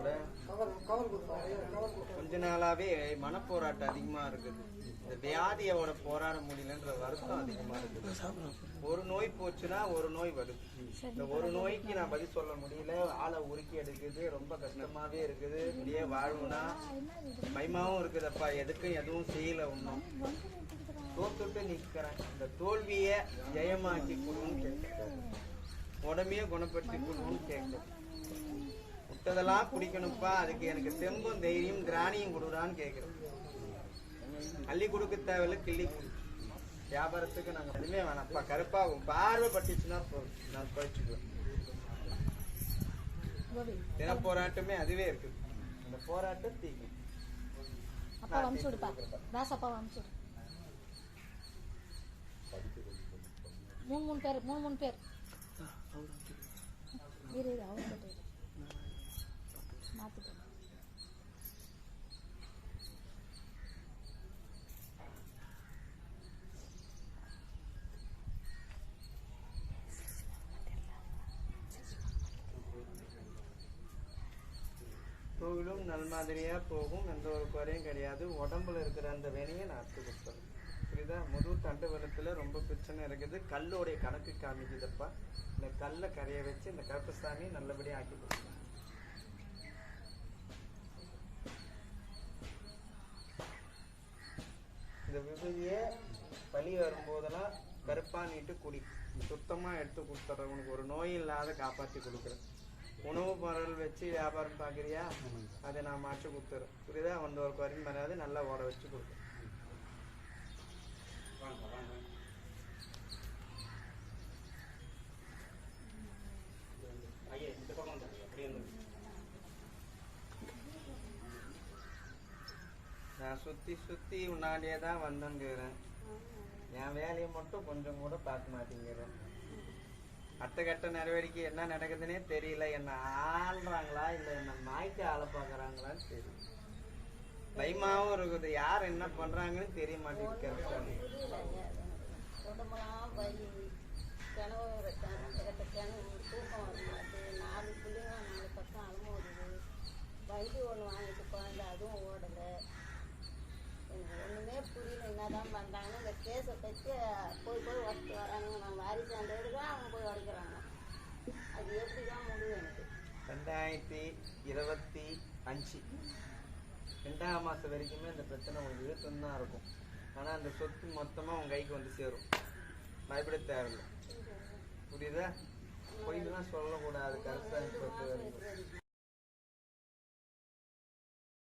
கூட கொஞ்ச நாளாவே மனப்போராட்டம் அதிகமா இருக்குது. இந்த வியாதியோட போராட முடியலன்ற வருத்தம் அதிகமா இருக்குது. ஒரு நோய் போச்சுன்னா ஒரு நோய் வருது. இந்த ஒரு நோய்க்கு நான் பதில் சொல்ல முடியல. ஆளை உருக்கி எடுக்குது. ரொம்ப கஷ்டமாவே இருக்குது. இப்படியே வாழ்வுனா பயமாவும் இருக்குதப்பா. எதுக்கும் எதுவும் செய்யல. ஒன்றும் தோத்துட்டு நிக்கிறேன். இந்த தோல்விய ஜெயமாக்கி கொடுன்னு கேட்கிறேன். உடம்பையே குணப்படுத்தி கொடுன்னு கேட்கிறேன். விட்டதெல்லாம் குடிக்கணும்ப்பா. அதுக்கு எனக்கு தெம்பும் தைரியம் திராணியும் கொடுடான்னு கேட்கிறேன். அள்ளி கொடுக்க தேவையில்ல, கிள்ளி கொடு. வியாபாரத்துக்கு நாங்க எதுவுமே வேணாம்ப்பா. கருப்பாகும் பார்வை பட்டுச்சுன்னா நான் போயிடுச்சுக்குவேன். தின போராட்டமே அதுவே இருக்குது. அந்த போராட்டம் தீக்கும். மூணு பேர் மாத்திட்டேன். கோவிலும் நல் மாதிரியா போகும். எந்த ஒரு குறையும் கிடையாது. உடம்புல இருக்கிற அந்த வேலையை நான் அறுத்து கொடுத்தேன். புரியுதா? முதுகு தண்டு வலத்துல ரொம்ப பிரச்சனை இருக்குது. கல்லோடைய கணக்கு காமிக்குதுப்பா. இந்த கல்லை கரைய வச்சு இந்த கருப்பசாமி நல்லபடியா ஆக்கி கொடுத்தேன். இந்த விபதியை பலி வரும்போதெல்லாம் கருப்பா நீட்டு குடி. சுத்தமா எடுத்து கொடுத்துட்றேன். உனக்கு ஒரு நோய் இல்லாத காப்பாற்றி கொடுக்குறேன். உணவு பொருள் வச்சு வியாபாரம் பார்க்குறியா? அதை நான் மாற்றி கொடுத்துறேன். புரியுதா? அந்த ஒரு குறையும் வராது. நல்லா ஓட வச்சு கொடுக்குறேன். நான் சுத்தி சுத்தி உன்னாடியே தான் வந்தேங்கிறேன். என் வேலையை மட்டும் கொஞ்சம் கூட பார்க்க மாட்டேங்கிறேன். அடுத்த கட்ட நடவடிக்கை என்ன நடக்குதுன்னே தெரியல. என்ன ஆள்றாங்களா இல்ல என்ன நாய்க்கு ஆளை பாக்குறாங்களான்னு தெரியல. பயமாவும் இருக்குது. யார் என்ன பண்றாங்கன்னு தெரிய மாட்டேங்குது. வண்டி ஒன்று வாங்கிட்டு குழந்தை அதுவும் ஓடலை. எனக்கு ஒன்றுமே புரியல. என்னதான் பண்ணுறாங்க. இந்த கேஸை பற்றி போய் உடச்சிட்டு வராங்க. நான் வாரிசு அந்த தான் அவங்க போய் உடைக்கிறாங்க. அது எப்படி தான் முடியும் எனக்கு? 2025 2ஆம் மாதம் வரைக்குமே இந்த பிரச்சனை உங்களுக்கு இருக்குன்னு தான் இருக்கும். ஆனால் அந்த சொத்து மொத்தமாக உங்கள் கைக்கு வந்து சேரும். பயப்பட தேவையில்லை. புரியுதா? பொய்லாம் சொல்லக்கூடாது. கரெக்டாக